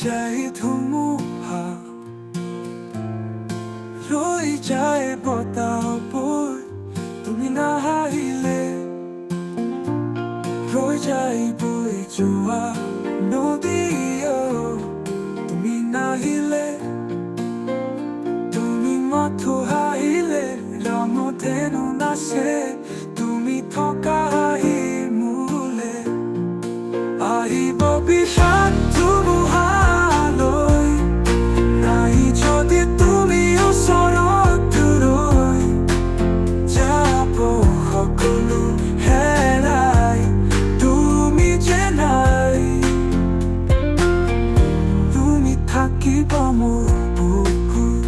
যায় ধুমুহা, রৈ যায় বতাহ বৈ, তুমি নাহিলে রৈ যায় বৈ যোৱা নদীও, তুমি নাহিলে, তুমি মাথো হাঁহিলে ৰামধেনু নাচে, তুমি থকা হাঁহি মোলে আহিব বিষাদ ধুমুহালৈ, নাই যদি তুমি ওচৰত ৰৈ, যাব সকলো হেৰাই, তুমি যে নাই, তুমি থাকিবা মোৰ বুকুত,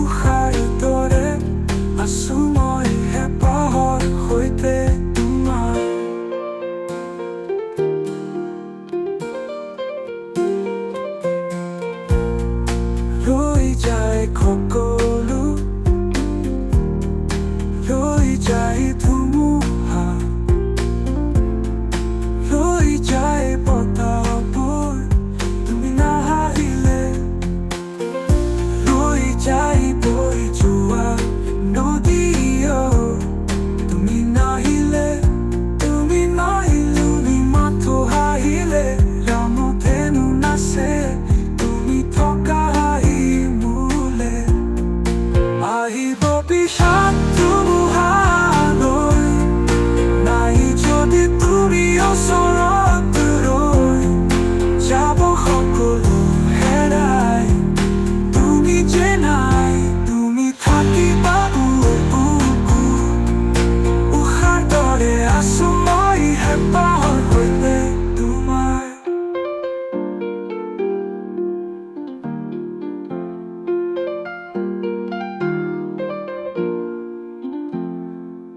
উশাৰ দৰে আছো মই হেঁপাহৰ সৈতে তোমাৰ। ৰৈ যায় সকলো, ৰৈ যায় ধুমুহা, ৰৈ যায় বতাহ বৈ, তুমি নাহিলে ৰৈ যায় বৈ যোৱা নদীও, তুমি নাহিলে, তুমি নাহিলে, তুমি মাথো হাঁহিলে ৰামধেনু নাচে, তুমি থকা হাঁহি মোলে আহিব বিষাদ ধুমুহালৈ, নাই যদি তুমি ওচৰত ৰৈ, যাব সকলো হেৰাই, তুমি যে নাই, তুমি থাকিবা মোৰ বুকুত, উশাৰ দৰে আছো মই হেঁপাহৰ সৈতে তোমাৰ।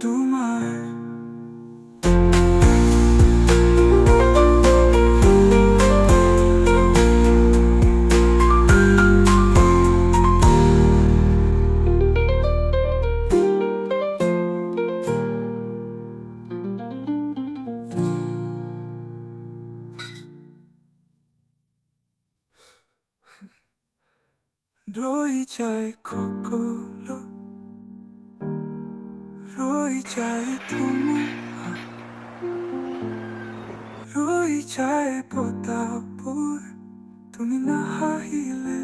তোমাৰ ৰৈ যায় সকলো, ৰৈ যায় ধুমুহা, ৰৈ যায় বতাহ বৈ, তুমি নাহিলে